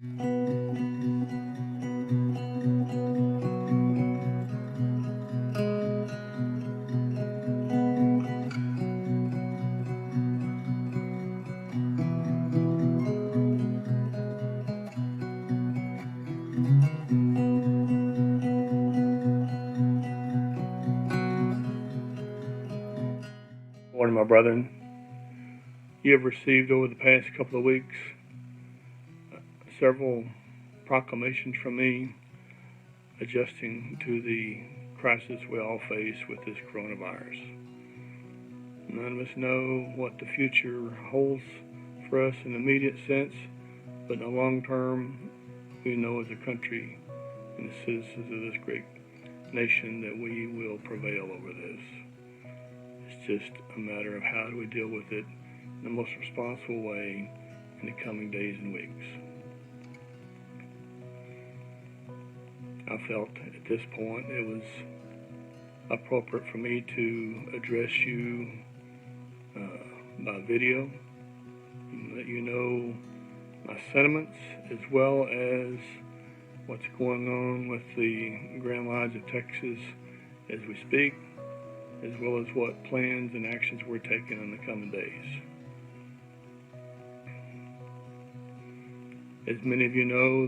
Morning, my brethren. You have received over the past couple of weeks several proclamations from me adjusting to the crisis we all face with this coronavirus. None of us know what the future holds for us in the immediate sense, but in the long term, we know as a country and the citizens of this great nation that we will prevail over this. It's just a matter of how do we deal with it in the most responsible way in the coming days and weeks. I felt at this point it was appropriate for me to address you by video and let you know my sentiments as well as what's going on with the Grand Lodge of Texas as we speak, as well as what plans and actions we're taking in the coming days. As many of you know,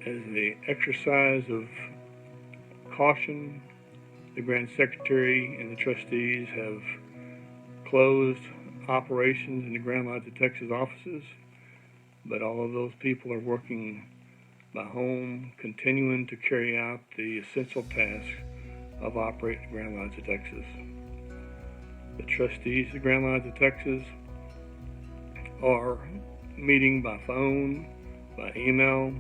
as the exercise of caution, the Grand Secretary and the trustees have closed operations in the Grand Lodge of Texas offices, but all of those people are working by home, continuing to carry out the essential task of operating the Grand Lodge of Texas. The trustees of the Grand Lodge of Texas are meeting by phone, by email,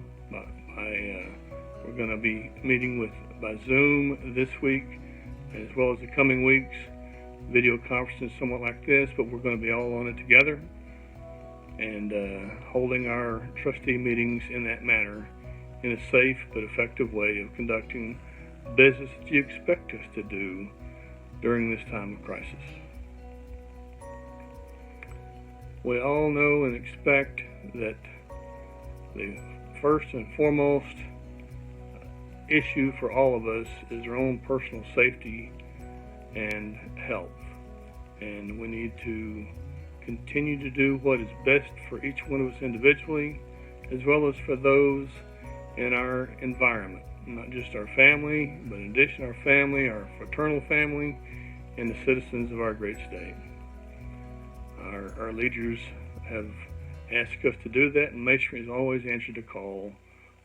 we're going to be meeting by Zoom this week, as well as the coming weeks, video conferences somewhat like this, but we're going to be all on it together and holding our trustee meetings in that manner in a safe but effective way of conducting business that you expect us to do during this time of crisis. We all know and expect that the first and foremost issue for all of us is our own personal safety and health. And we need to continue to do what is best for each one of us individually, as well as for those in our environment, not just our family, but in addition our family, our fraternal family, and the citizens of our great state. Our leaders have asked us to do that, and Masonry has always answered the call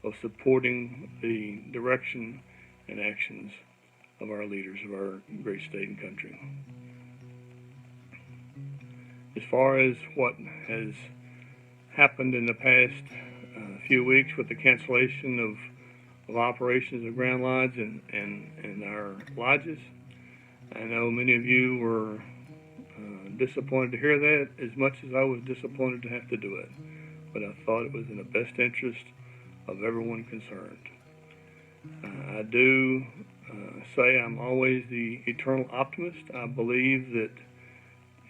of supporting the direction and actions of our leaders of our great state and country. As far as what has happened in the past few weeks with the cancellation of operations of Grand Lodge and our lodges, I know many of you were disappointed to hear that as much as I was disappointed to have to do it, but I thought it was in the best interest of everyone concerned. I do say I'm always the eternal optimist. I believe that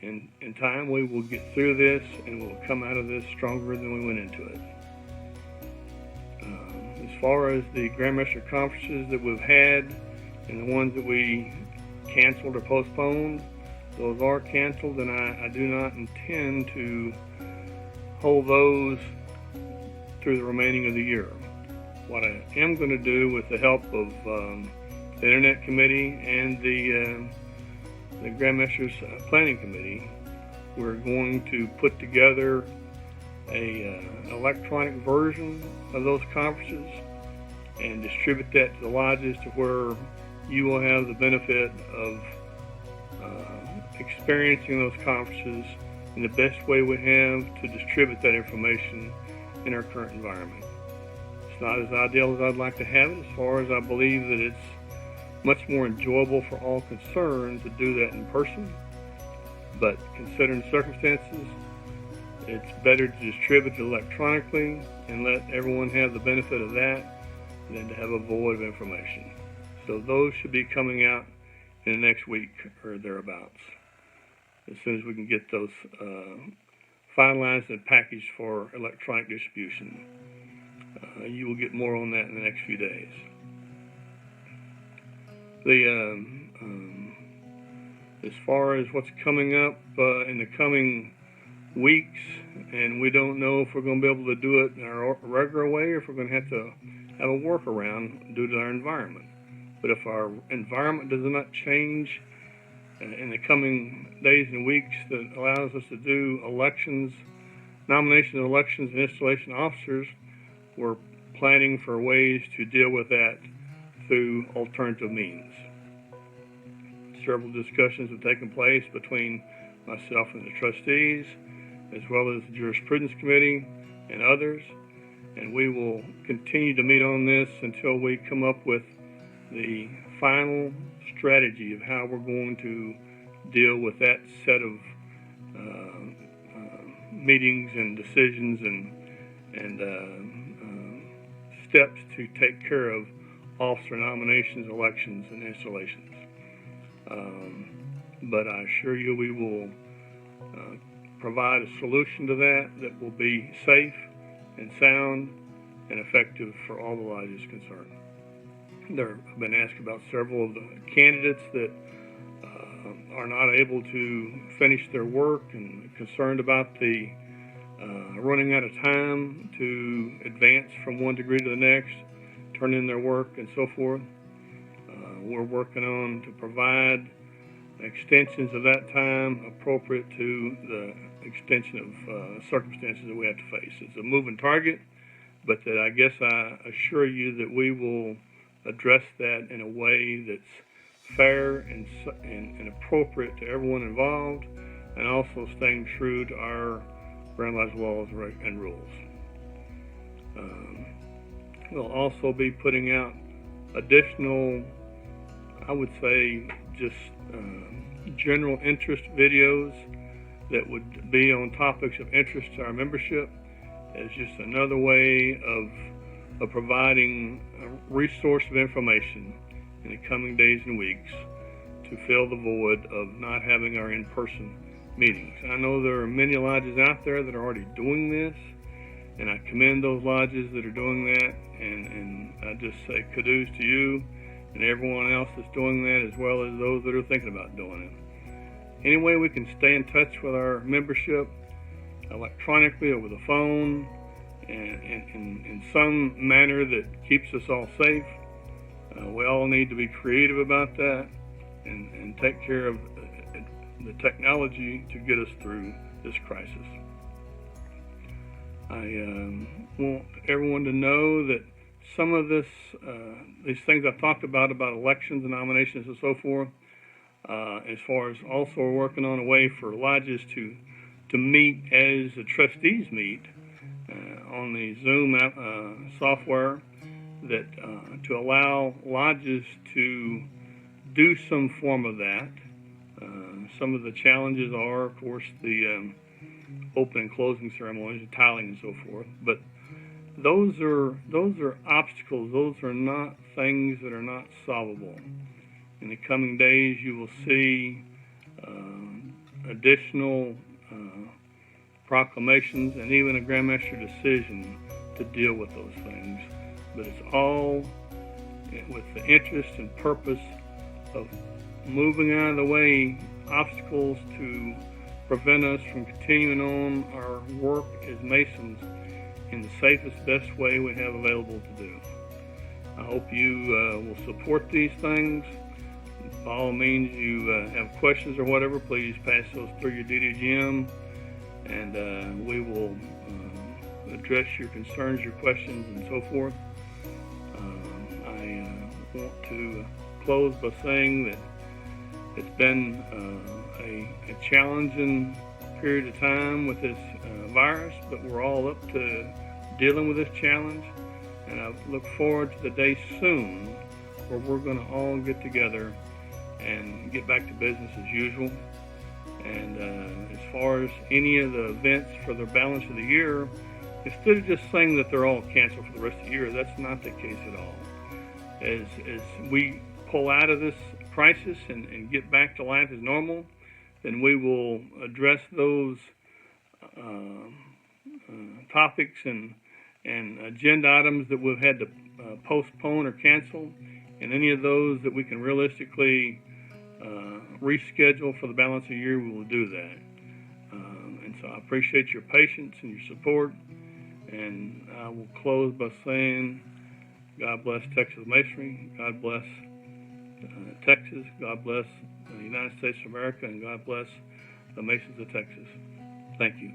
in time we will get through this and we'll come out of this stronger than we went into it. As far as the Grandmaster Conferences that we've had and the ones that we canceled or postponed, those are canceled, and I do not intend to hold those through the remaining of the year. What I am going to do with the help of the Internet Committee and the Grandmaster's Planning Committee, we're going to put together a electronic version of those conferences and distribute that to the lodges to where you will have the benefit of experiencing those conferences in the best way we have to distribute that information in our current environment. It's not as ideal as I'd like to have it, as far as I believe that it's much more enjoyable for all concerned to do that in person, but considering circumstances, it's better to distribute it electronically and let everyone have the benefit of that than to have a void of information. So those should be coming out in the next week or thereabouts, as soon as we can get those finalized and packaged for electronic distribution. You will get more on that in the next few days. As far as what's coming up in the coming weeks, and we don't know if we're going to be able to do it in our regular way or if we're going to have a workaround due to our environment. But if our environment does not change in the coming days and weeks that allows us to do elections, nomination of elections and installation officers, we're planning for ways to deal with that through alternative means. Several discussions have taken place between myself and the trustees, as well as the Jurisprudence Committee and others, and we will continue to meet on this until we come up with the final strategy of how we're going to deal with that set of meetings and decisions and steps to take care of officer nominations, elections, and installations. But I assure you we will provide a solution to that will be safe and sound and effective for all the lodges concerned. I've been asked about several of the candidates that are not able to finish their work and concerned about the running out of time to advance from one degree to the next, turn in their work, and so forth. We're working on to provide extensions of that time appropriate to the extension of circumstances that we have to face. It's a moving target, but that I guess I assure you that we will address that in a way that's fair and appropriate to everyone involved, and also staying true to our Grand Lodge laws and rules. We'll also be putting out additional, I would say, just general interest videos that would be on topics of interest to our membership, as just another way of providing a resource of information in the coming days and weeks to fill the void of not having our in-person meetings. I know there are many lodges out there that are already doing this, and I commend those lodges that are doing that, and I just say kudos to you and everyone else that's doing that, as well as those that are thinking about doing it. Any way we can stay in touch with our membership electronically, over the phone, and in some manner that keeps us all safe, we all need to be creative about that and take care of the technology to get us through this crisis. I want everyone to know that some of these things I've talked about elections and nominations and so forth, as far as also working on a way for lodges to meet as the trustees meet on the Zoom software, that to allow lodges to do some form of that. Some of the challenges are, of course, the open and closing ceremonies, the tiling and so forth, but those are obstacles. Those are not things that are not solvable. In the coming days, you will see additional proclamations and even a Grandmaster decision to deal with those things. But it's all with the interest and purpose of moving out of the way obstacles to prevent us from continuing on our work as Masons in the safest, best way we have available to do. I hope you will support these things. By all means, you have questions or whatever, please pass those through your DDGM, and we will address your concerns, your questions, and so forth. I want to close by saying that it's been a challenging period of time with this virus, but we're all up to dealing with this challenge, and I look forward to the day soon where we're going to all get together and get back to business as usual. And as far as any of the events for the balance of the year, instead of just saying that they're all canceled for the rest of the year, that's not the case at all. As we pull out of this crisis and get back to life as normal, then we will address those topics and agenda items that we've had to postpone or cancel, and any of those that we can realistically reschedule for the balance of the year, we will do that. And so I appreciate your patience and your support, and I will close by saying, God bless Texas Masonry, God bless Texas, God bless the United States of America, and God bless the Masons of Texas. Thank you.